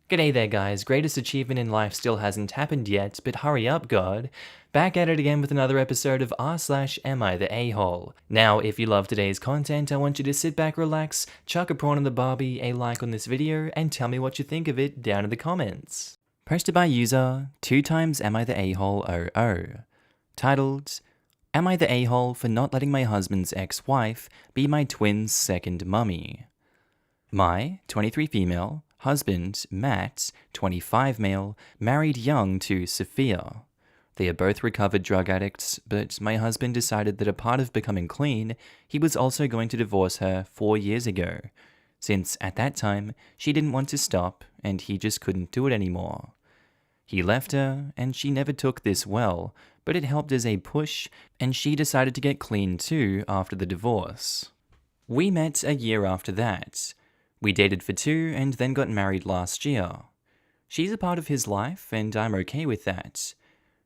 G'day there guys, greatest achievement in life still hasn't happened yet, but hurry up God. Back at it again with another episode of r/am I the a-hole. Now if you love today's content, I want you to sit back, relax, chuck a prawn on the barbie, a like on this video, and tell me what you think of it down in the comments. Posted by user 2x am I the a-hole 00. Titled, Am I the a-hole for not letting my husband's ex-wife be my twin's second mummy? My 23 female husband, Matt, 25 male, married young to Sophia. They are both recovered drug addicts, but my husband decided that a part of becoming clean, he was also going to divorce her 4 years ago, since at that time she didn't want to stop and he just couldn't do it anymore. He left her and she never took this well, but it helped as a push and she decided to get clean too after the divorce. We met a year after that. We dated for 2 and then got married last year. She's a part of his life and I'm okay with that.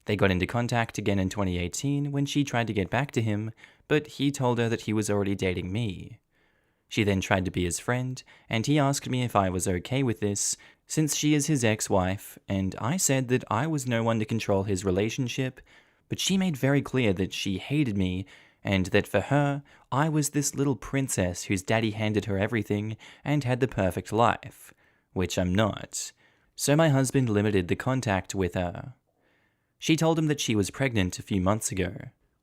They got into contact again in 2018 when she tried to get back to him, but he told her that he was already dating me. She then tried to be his friend and he asked me if I was okay with this since she is his ex-wife, and I said that I was no one to control his relationship, but she made very clear that she hated me and that for her, I was this little princess whose daddy handed her everything and had the perfect life, which I'm not. So my husband limited the contact with her. She told him that she was pregnant a few months ago.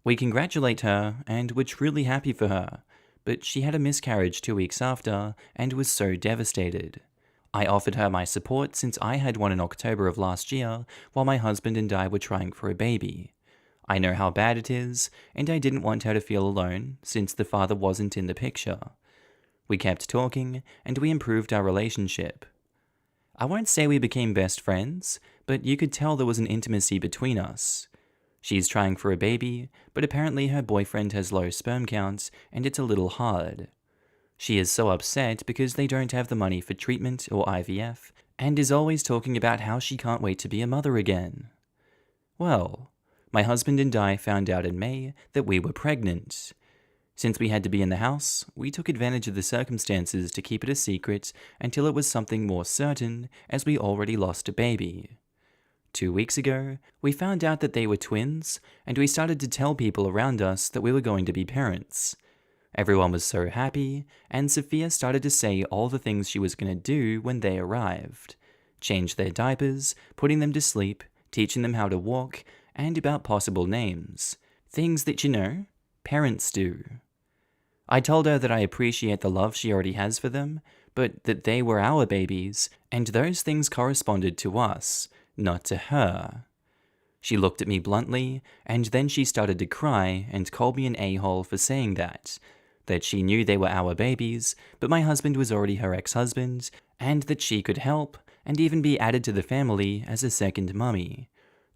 We congratulate her and were truly happy for her, but she had a miscarriage 2 weeks after and was so devastated. I offered her my support since I had one in October of last year while my husband and I were trying for a baby. I know how bad it is, and I didn't want her to feel alone, since the father wasn't in the picture. We kept talking, and we improved our relationship. I won't say we became best friends, but you could tell there was an intimacy between us. She's trying for a baby, but apparently her boyfriend has low sperm counts, and it's a little hard. She is so upset because they don't have the money for treatment or IVF, and is always talking about how she can't wait to be a mother again. Well, my husband and I found out in May that we were pregnant. Since we had to be in the house, we took advantage of the circumstances to keep it a secret until it was something more certain, as we already lost a baby. 2 weeks ago, we found out that they were twins, and we started to tell people around us that we were going to be parents. Everyone was so happy, and Sophia started to say all the things she was going to do when they arrived. Change their diapers, putting them to sleep, teaching them how to walk, and about possible names. Things that, parents do. I told her that I appreciate the love she already has for them, but that they were our babies, and those things corresponded to us, not to her. She looked at me bluntly, and then she started to cry and called me an a-hole for saying that she knew they were our babies, but my husband was already her ex-husband, and that she could help, and even be added to the family as a second mummy.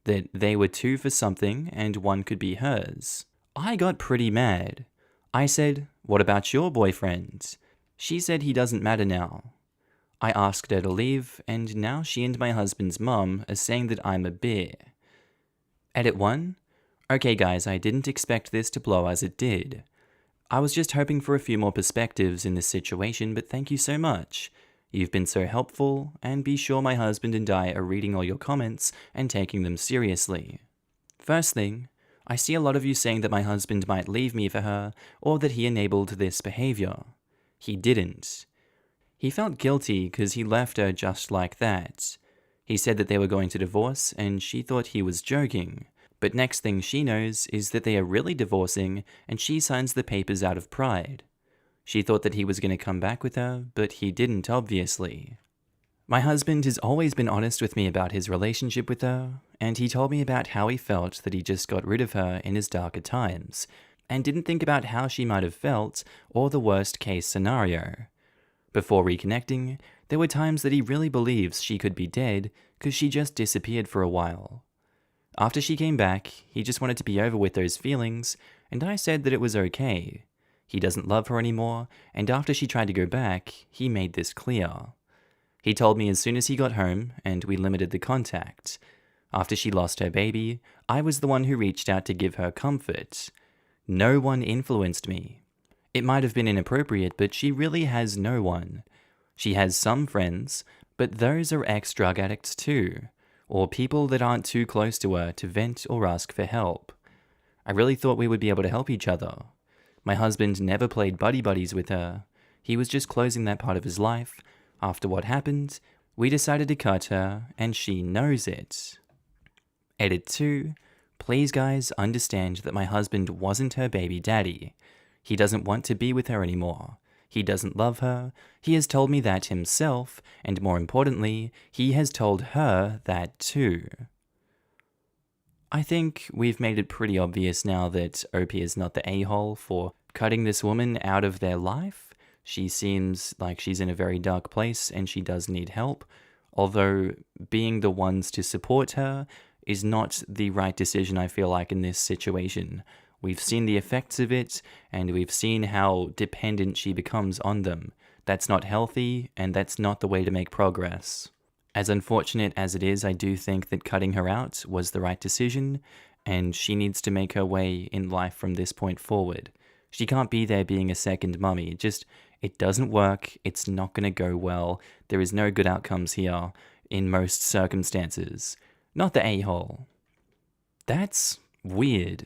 That they were 2 for something and 1 could be hers. I got pretty mad. I said, "What about your boyfriend?" She said he doesn't matter now. I asked her to leave, and now she and my husband's mum are saying that I'm a bear. Edit 1. Okay guys, I didn't expect this to blow as it did. I was just hoping for a few more perspectives in this situation, but thank you so much. You've been so helpful, and be sure my husband and I are reading all your comments and taking them seriously. First thing, I see a lot of you saying that my husband might leave me for her, or that he enabled this behavior. He didn't. He felt guilty because he left her just like that. He said that they were going to divorce, and she thought he was joking. But next thing she knows is that they are really divorcing, and she signs the papers out of pride. She thought that he was going to come back with her, but he didn't, obviously. My husband has always been honest with me about his relationship with her, and he told me about how he felt that he just got rid of her in his darker times, and didn't think about how she might have felt, or the worst case scenario. Before reconnecting, there were times that he really believes she could be dead because she just disappeared for a while. After she came back, he just wanted to be over with those feelings, and I said that it was okay. He doesn't love her anymore, and after she tried to go back, he made this clear. He told me as soon as he got home, and we limited the contact. After she lost her baby, I was the one who reached out to give her comfort. No one influenced me. It might have been inappropriate, but she really has no one. She has some friends, But those are ex-drug addicts too, or people that aren't too close to her to vent or ask for help. I really thought we would be able to help each other. My husband never played buddy-buddies with her. He was just closing that part of his life. After what happened, we decided to cut her, and she knows it. Edit 2. Please guys, understand that my husband wasn't her baby daddy. He doesn't want to be with her anymore. He doesn't love her. He has told me that himself, and more importantly, he has told her that too. I think we've made it pretty obvious now that OP is not the a-hole for cutting this woman out of their life. She seems like she's in a very dark place and she does need help, although being the ones to support her is not the right decision, I feel like, in this situation. We've seen the effects of it, and we've seen how dependent she becomes on them. That's not healthy, and that's not the way to make progress. As unfortunate as it is, I do think that cutting her out was the right decision, and she needs to make her way in life from this point forward. She can't be there being a second mummy. It doesn't work. It's not going to go well. There is no good outcomes here in most circumstances. Not the a-hole. That's weird.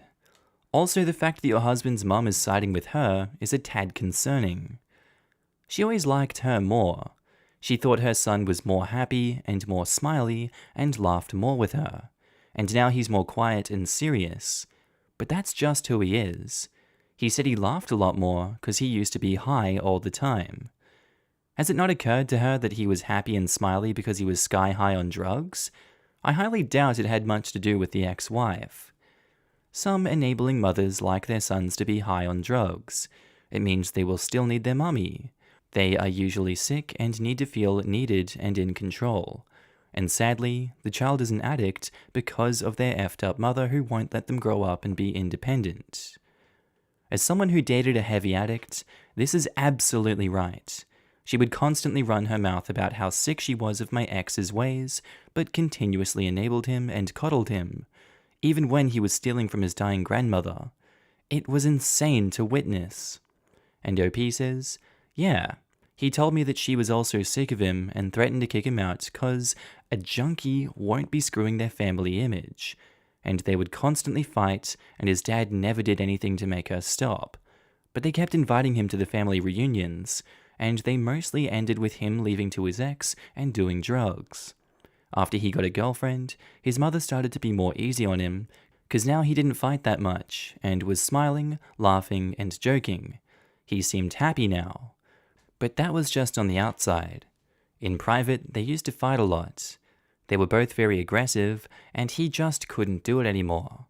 Also, the fact that your husband's mum is siding with her is a tad concerning. She always liked her more. She thought her son was more happy and more smiley and laughed more with her. And now he's more quiet and serious. But that's just who he is. He said he laughed a lot more because he used to be high all the time. Has it not occurred to her that he was happy and smiley because he was sky high on drugs? I highly doubt it had much to do with the ex-wife. Some enabling mothers like their sons to be high on drugs. It means they will still need their mummy. They are usually sick and need to feel needed and in control. And sadly, the child is an addict because of their effed up mother who won't let them grow up and be independent. As someone who dated a heavy addict, this is absolutely right. She would constantly run her mouth about how sick she was of my ex's ways, but continuously enabled him and coddled him, even when he was stealing from his dying grandmother. It was insane to witness. And OP says, yeah, he told me that she was also sick of him and threatened to kick him out cause a junkie won't be screwing their family image. And they would constantly fight, and his dad never did anything to make her stop. But they kept inviting him to the family reunions, and they mostly ended with him leaving to his ex and doing drugs. After he got a girlfriend, his mother started to be more easy on him, cause now he didn't fight that much, and was smiling, laughing, and joking. He seemed happy now. But that was just on the outside. In private, they used to fight a lot. They were both very aggressive, and he just couldn't do it anymore.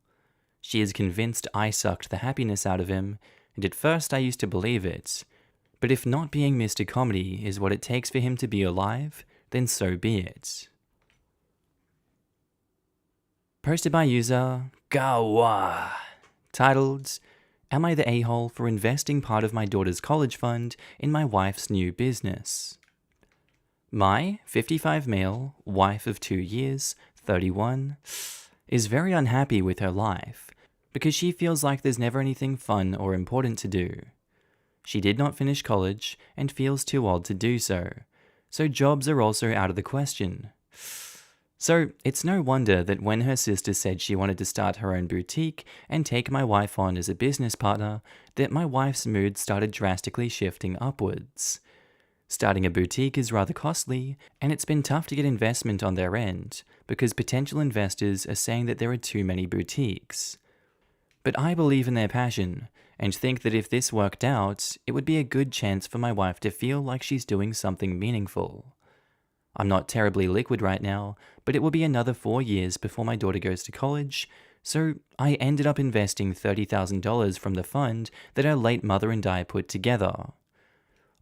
She is convinced I sucked the happiness out of him, and at first I used to believe it. But if not being Mr. Comedy is what it takes for him to be alive, then so be it. Posted by user Gawa. Titled, Am I the a-hole for investing part of my daughter's college fund in my wife's new business? My 55 male, wife of 2 years, 31, is very unhappy with her life because she feels like there's never anything fun or important to do. She did not finish college and feels too old to do so jobs are also out of the question. So it's no wonder that when her sister said she wanted to start her own boutique and take my wife on as a business partner, that my wife's mood started drastically shifting upwards. Starting a boutique is rather costly, and it's been tough to get investment on their end, because potential investors are saying that there are too many boutiques. But I believe in their passion, and think that if this worked out, it would be a good chance for my wife to feel like she's doing something meaningful. I'm not terribly liquid right now, but it will be another 4 years before my daughter goes to college, so I ended up investing $30,000 from the fund that her late mother and I put together.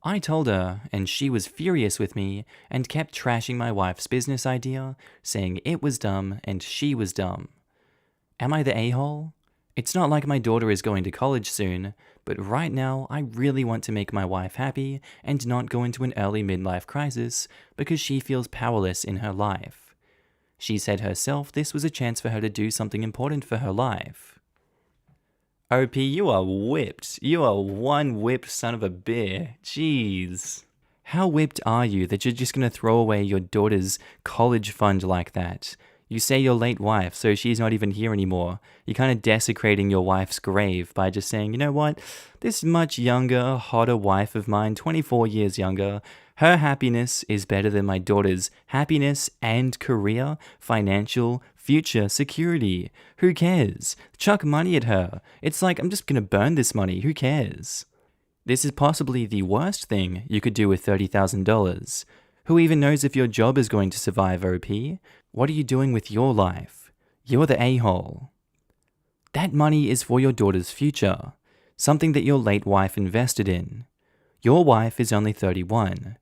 I told her, and she was furious with me and kept trashing my wife's business idea, saying it was dumb and she was dumb. Am I the a-hole? It's not like my daughter is going to college soon, but right now I really want to make my wife happy and not go into an early midlife crisis because she feels powerless in her life. She said herself this was a chance for her to do something important for her life. OP, you are whipped. You are one whipped son of a bear. Jeez. How whipped are you that you're just going to throw away your daughter's college fund like that? You say your late wife, so she's not even here anymore. You're kind of desecrating your wife's grave by just saying, you know what, this much younger, hotter wife of mine, 24 years younger, her happiness is better than my daughter's happiness and career, financial, future security. Who cares? Chuck money at her. It's like, I'm just going to burn this money. Who cares? This is possibly the worst thing you could do with $30,000. Who even knows if your job is going to survive, OP? What are you doing with your life? You're the a-hole. That money is for your daughter's future, something that your late wife invested in. Your wife is only 31.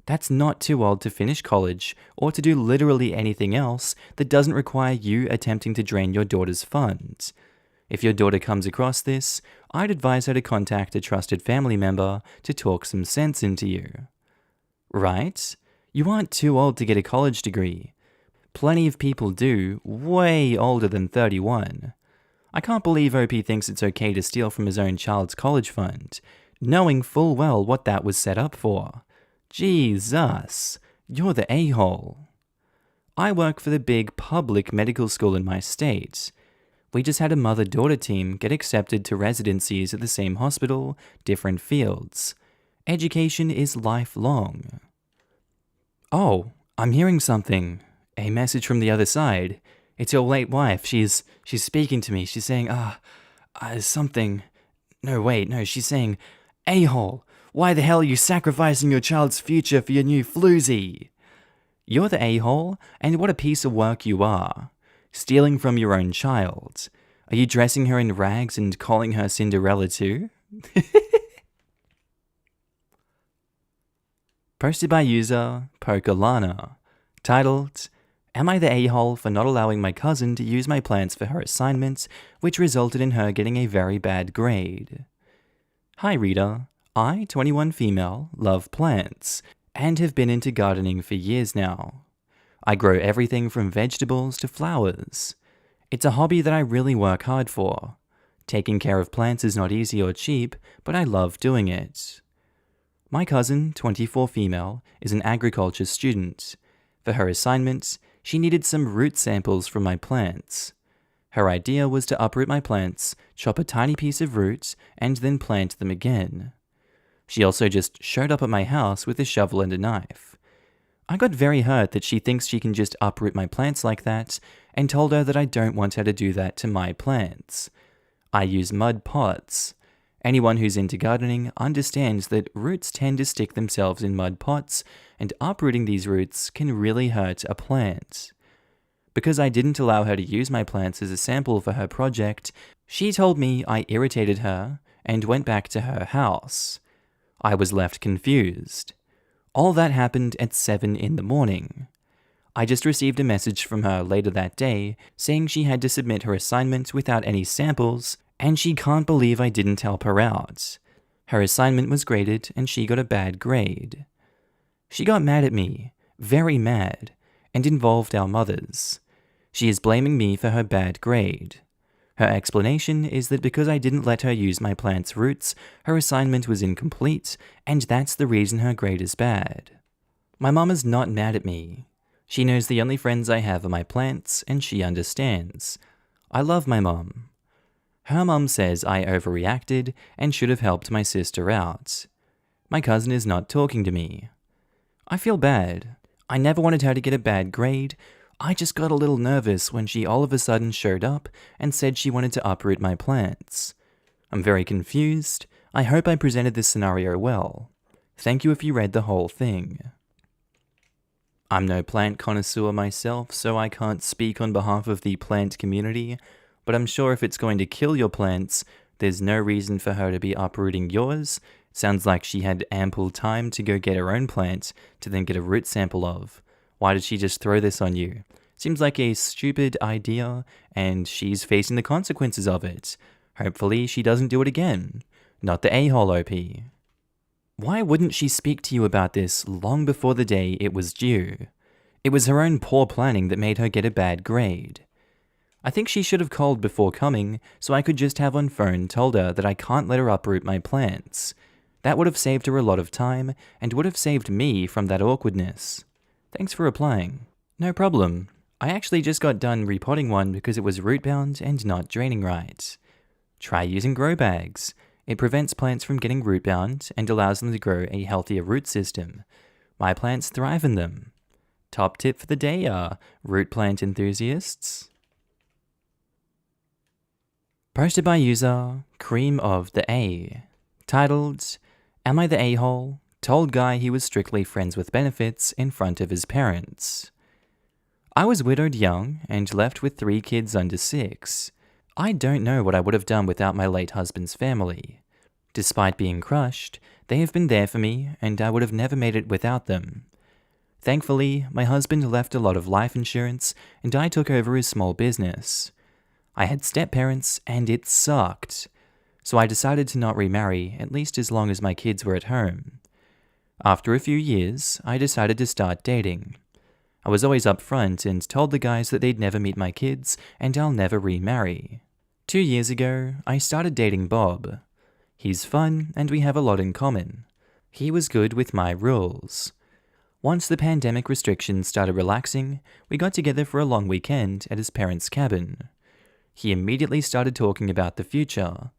That's not too old to finish college or to do literally anything else that doesn't require you attempting to drain your daughter's funds. If your daughter comes across this, I'd advise her to contact a trusted family member to talk some sense into you. Right? You aren't too old to get a college degree. Plenty of people do, way older than 31. I can't believe OP thinks it's okay to steal from his own child's college fund, knowing full well what that was set up for. Jesus, you're the a-hole. I work for the big public medical school in my state. We just had a mother-daughter team get accepted to residencies at the same hospital, different fields. Education is lifelong. Oh, I'm hearing something. A message from the other side. It's your late wife. She's speaking to me. She's saying, something. No, wait, no, she's saying, a-hole, why the hell are you sacrificing your child's future for your new floozy? You're the a-hole, and what a piece of work you are. Stealing from your own child. Are you dressing her in rags and calling her Cinderella too? Posted by user Pokalana. Titled, Am I the a-hole for not allowing my cousin to use my plants for her assignments, which resulted in her getting a very bad grade? Hi reader, I, 21 female, love plants, and have been into gardening for years now. I grow everything from vegetables to flowers. It's a hobby that I really work hard for. Taking care of plants is not easy or cheap, but I love doing it. My cousin, 24 female, is an agriculture student. For her assignment, she needed some root samples from my plants. Her idea was to uproot my plants, chop a tiny piece of root, and then plant them again. She also just showed up at my house with a shovel and a knife. I got very hurt that she thinks she can just uproot my plants like that, and told her that I don't want her to do that to my plants. I use mud pots. Anyone who's into gardening understands that roots tend to stick themselves in mud pots, and uprooting these roots can really hurt a plant. Because I didn't allow her to use my plants as a sample for her project, she told me I irritated her and went back to her house. I was left confused. All that happened at 7 in the morning. I just received a message from her later that day saying she had to submit her assignment without any samples, and she can't believe I didn't help her out. Her assignment was graded and she got a bad grade. She got mad at me, very mad, and involved our mothers. She is blaming me for her bad grade. Her explanation is that because I didn't let her use my plant's roots, her assignment was incomplete, and that's the reason her grade is bad. My mom is not mad at me. She knows the only friends I have are my plants, and she understands. I love my mom. Her mom says I overreacted and should have helped my sister out. My cousin is not talking to me. I feel bad. I never wanted her to get a bad grade. I just got a little nervous when she all of a sudden showed up and said she wanted to uproot my plants. I'm very confused. I hope I presented this scenario well. Thank you if you read the whole thing. I'm no plant connoisseur myself, so I can't speak on behalf of the plant community, but I'm sure if it's going to kill your plants, there's no reason for her to be uprooting yours. Sounds like she had ample time to go get her own plant to then get a root sample of. Why did she just throw this on you? Seems like a stupid idea, and she's facing the consequences of it. Hopefully she doesn't do it again. Not the a-hole OP. Why wouldn't she speak to you about this long before the day it was due? It was her own poor planning that made her get a bad grade. I think she should have called before coming, so I could just have on phone told her that I can't let her uproot my plants. That would have saved her a lot of time, and would have saved me from that awkwardness. Thanks for replying. No problem. I actually just got done repotting one because it was root bound and not draining right. Try using grow bags. It prevents plants from getting root bound and allows them to grow a healthier root system. My plants thrive in them. Top tip for the day root plant enthusiasts. Posted by user Cream of the A. Titled, Am I the A-hole? Told guy he was strictly friends with benefits in front of his parents. I was widowed young and left with 3 kids under 6. I don't know what I would have done without my late husband's family. Despite being crushed, they have been there for me and I would have never made it without them. Thankfully, my husband left a lot of life insurance and I took over his small business. I had step-parents and it sucked. So I decided to not remarry, at least as long as my kids were at home. After a few years, I decided to start dating. I was always upfront and told the guys that they'd never meet my kids and I'll never remarry. 2 years ago, I started dating Bob. He's fun and we have a lot in common. He was good with my rules. Once the pandemic restrictions started relaxing, we got together for a long weekend at his parents' cabin. He immediately started talking about the future.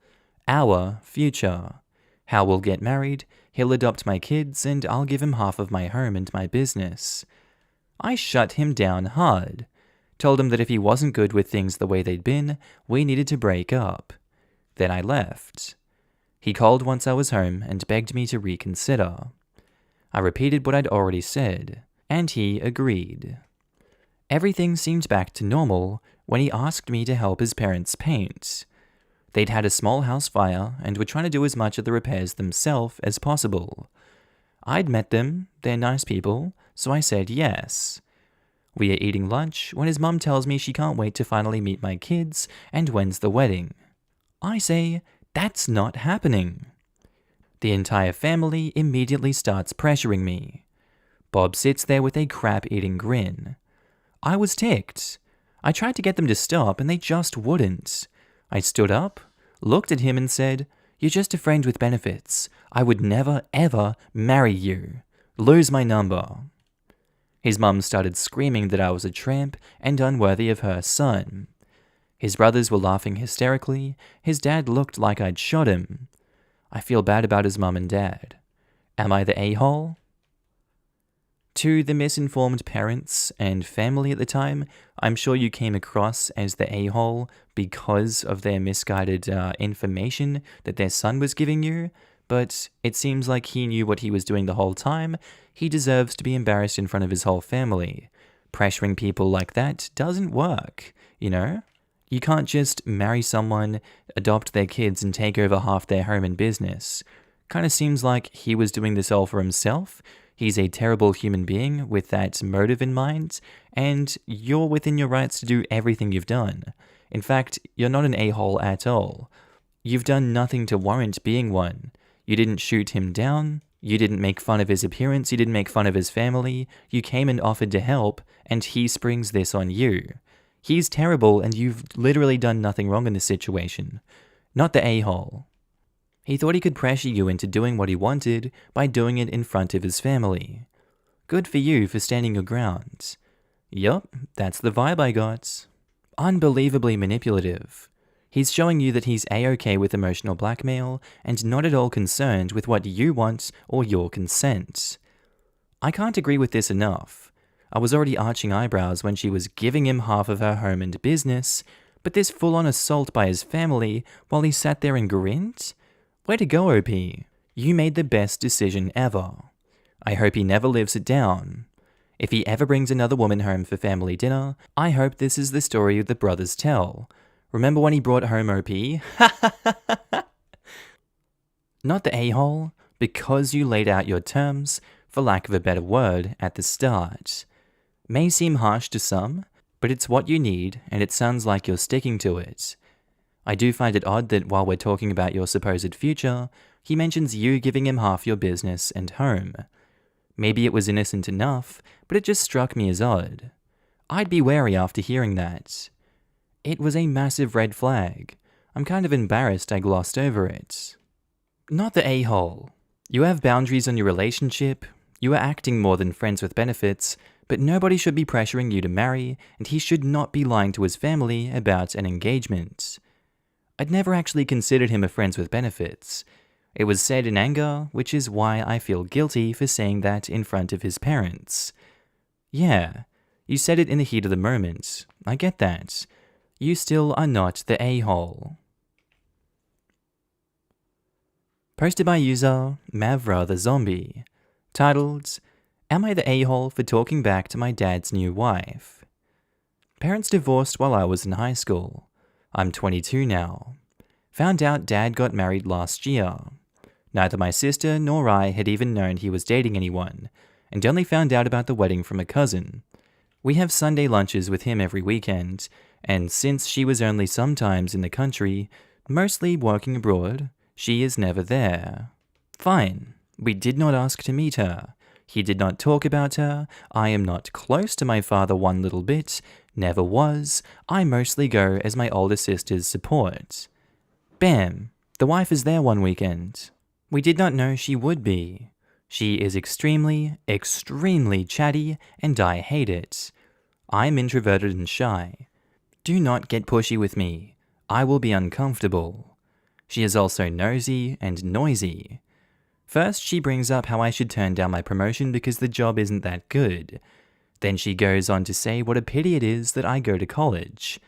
Our future. How we'll get married, he'll adopt my kids, and I'll give him half of my home and my business. I shut him down hard. Told him that if he wasn't good with things the way they'd been, we needed to break up. Then I left. He called once I was home and begged me to reconsider. I repeated what I'd already said, and he agreed. Everything seemed back to normal when he asked me to help his parents paint. They'd had a small house fire and were trying to do as much of the repairs themselves as possible. I'd met them, they're nice people, so I said yes. We are eating lunch when his mum tells me she can't wait to finally meet my kids and when's the wedding. I say, that's not happening. The entire family immediately starts pressuring me. Bob sits there with a crap-eating grin. I was ticked. I tried to get them to stop and they just wouldn't. I stood up, looked at him and said, You're just a friend with benefits. I would never, ever marry you. Lose my number. His mum started screaming that I was a tramp and unworthy of her son. His brothers were laughing hysterically. His dad looked like I'd shot him. I feel bad about his mum and dad. Am I the a-hole? To the misinformed parents and family at the time, I'm sure you came across as the a-hole because of their misguided information that their son was giving you, but it seems like he knew what he was doing the whole time. He deserves to be embarrassed in front of his whole family. Pressuring people like that doesn't work, you know? You can't just marry someone, adopt their kids, and take over half their home and business. Kind of seems like he was doing this all for himself. He's a terrible human being with that motive in mind, and you're within your rights to do everything you've done. In fact, you're not an a-hole at all. You've done nothing to warrant being one. You didn't shoot him down, you didn't make fun of his appearance, you didn't make fun of his family, you came and offered to help, and he springs this on you. He's terrible, and you've literally done nothing wrong in this situation. Not the a-hole. He thought he could pressure you into doing what he wanted by doing it in front of his family. Good for you for standing your ground. Yup, that's the vibe I got. Unbelievably manipulative. He's showing you that he's a-okay with emotional blackmail and not at all concerned with what you want or your consent. I can't agree with this enough. I was already arching eyebrows when she was giving him half of her home and business, but this full-on assault by his family while he sat there and grinned? Way to go, OP. You made the best decision ever. I hope he never lives it down. If he ever brings another woman home for family dinner, I hope this is the story the brothers tell. Remember when he brought home OP? Not the a-hole, because you laid out your terms, for lack of a better word, at the start. May seem harsh to some, but it's what you need, and it sounds like you're sticking to it. I do find it odd that while we're talking about your supposed future, he mentions you giving him half your business and home. Maybe it was innocent enough, but it just struck me as odd. I'd be wary after hearing that. It was a massive red flag. I'm kind of embarrassed I glossed over it. Not the a-hole. You have boundaries on your relationship, you are acting more than friends with benefits, but nobody should be pressuring you to marry, and he should not be lying to his family about an engagement. I'd never actually considered him a friends with benefits. It was said in anger, which is why I feel guilty for saying that in front of his parents. Yeah, you said it in the heat of the moment. I get that. You still are not the a-hole. Posted by user Mavra the Zombie. Titled, Am I the a-hole for talking back to my dad's new wife? Parents divorced while I was in high school. I'm 22 now. Found out dad got married last year. Neither my sister nor I had even known he was dating anyone, and only found out about the wedding from a cousin. We have Sunday lunches with him every weekend, and since she was only sometimes in the country, mostly working abroad, she is never there. Fine. We did not ask to meet her. He did not talk about her. I am not close to my father one little bit. Never was. I mostly go as my older sister's support. Bam! The wife is there one weekend. We did not know she would be. She is extremely, extremely chatty, and I hate it. I'm introverted and shy. Do not get pushy with me. I will be uncomfortable. She is also nosy and noisy. First, she brings up how I should turn down my promotion because the job isn't that good. Then she goes on to say what a pity it is that I go to college.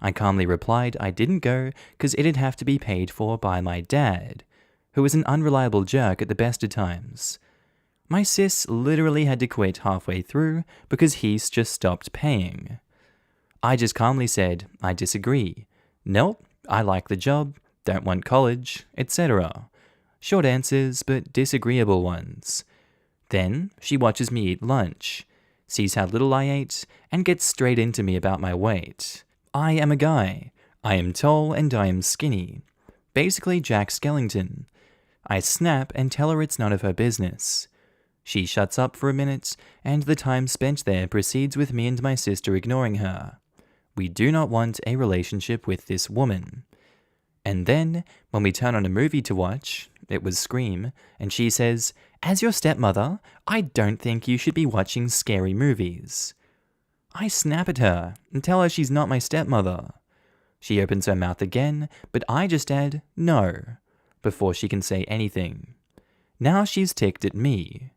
I calmly replied I didn't go because it'd have to be paid for by my dad, who is an unreliable jerk at the best of times. My sis literally had to quit halfway through because he's just stopped paying. I just calmly said I disagree. Nope, I like the job, don't want college, etc. Short answers, but disagreeable ones. Then she watches me eat lunch, sees how little I ate, and gets straight into me about my weight. I am a guy. I am tall and I am skinny. Basically Jack Skellington. I snap and tell her it's none of her business. She shuts up for a minute, and the time spent there proceeds with me and my sister ignoring her. We do not want a relationship with this woman. And then, when we turn on a movie to watch, it was Scream, and she says, As your stepmother, I don't think you should be watching scary movies. I snap at her and tell her she's not my stepmother. She opens her mouth again, but I just add, no, before she can say anything. Now she's ticked at me,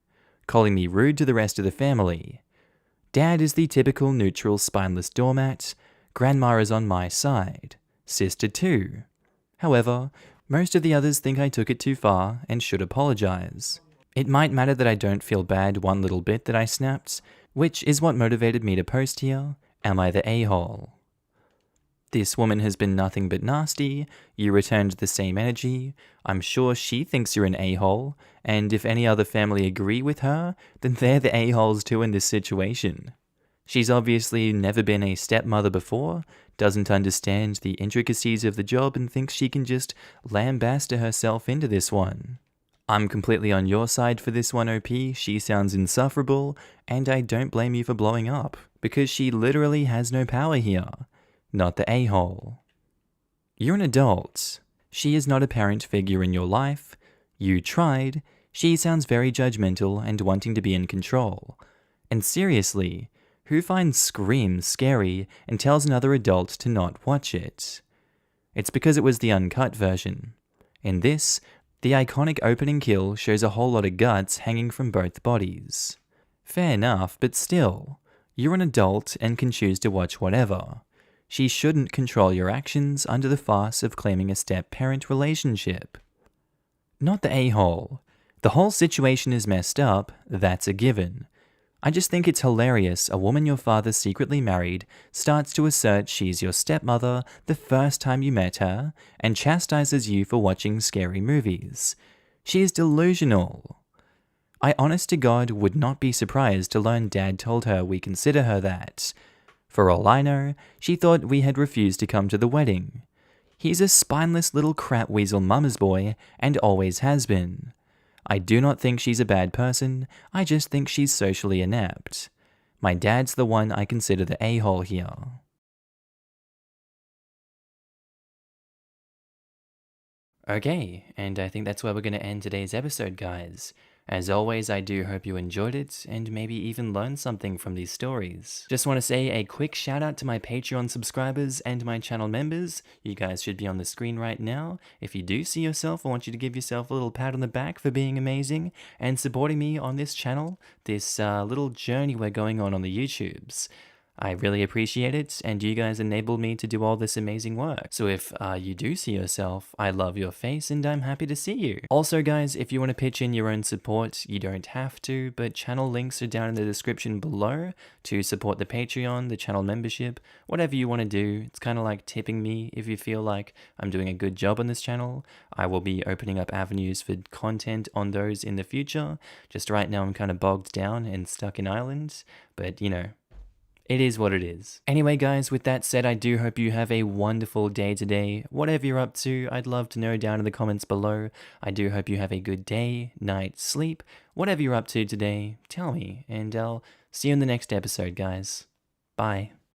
calling me rude to the rest of the family. Dad is the typical neutral spineless doormat. Grandma is on my side. Sister too. However, most of the others think I took it too far and should apologize. It might matter that I don't feel bad one little bit that I snapped, which is what motivated me to post here, Am I the a-hole? This woman has been nothing but nasty, you returned the same energy, I'm sure she thinks you're an a-hole, and if any other family agree with her, then they're the a-holes too in this situation. She's obviously never been a stepmother before, doesn't understand the intricacies of the job, and thinks she can just lambaste herself into this one. I'm completely on your side for this one, OP. She sounds insufferable, and I don't blame you for blowing up, because she literally has no power here. Not the a-hole. You're an adult. She is not a parent figure in your life. You tried. She sounds very judgmental and wanting to be in control. And seriously, who finds Scream scary and tells another adult to not watch it? It's because it was the uncut version. In this, the iconic opening kill shows a whole lot of guts hanging from both bodies. Fair enough, but still, you're an adult and can choose to watch whatever. She shouldn't control your actions under the farce of claiming a step-parent relationship. Not the a-hole. The whole situation is messed up, that's a given. I just think it's hilarious a woman your father secretly married starts to assert she's your stepmother the first time you met her and chastises you for watching scary movies. She is delusional. I honest to God would not be surprised to learn Dad told her we consider her that. For all I know, she thought we had refused to come to the wedding. He's a spineless little crap weasel mama's boy and always has been. I do not think she's a bad person, I just think she's socially inept. My dad's the one I consider the a-hole here. Okay, and I think that's where we're going to end today's episode, guys. As always, I do hope you enjoyed it and maybe even learned something from these stories. Just want to say a quick shout out to my Patreon subscribers and my channel members. You guys should be on the screen right now. If you do see yourself, I want you to give yourself a little pat on the back for being amazing and supporting me on this channel, this little journey we're going on the YouTubes. I really appreciate it, and you guys enabled me to do all this amazing work. So if you do see yourself, I love your face and I'm happy to see you. Also guys, if you want to pitch in your own support, you don't have to, but channel links are down in the description below to support the Patreon, the channel membership, whatever you want to do. It's kind of like tipping me if you feel like I'm doing a good job on this channel. I will be opening up avenues for content on those in the future. Just right now I'm kind of bogged down and stuck in Ireland, but you know, it is what it is. Anyway guys, with that said, I do hope you have a wonderful day today. Whatever you're up to, I'd love to know down in the comments below. I do hope you have a good day, night, sleep. Whatever you're up to today, tell me, and I'll see you in the next episode, guys. Bye.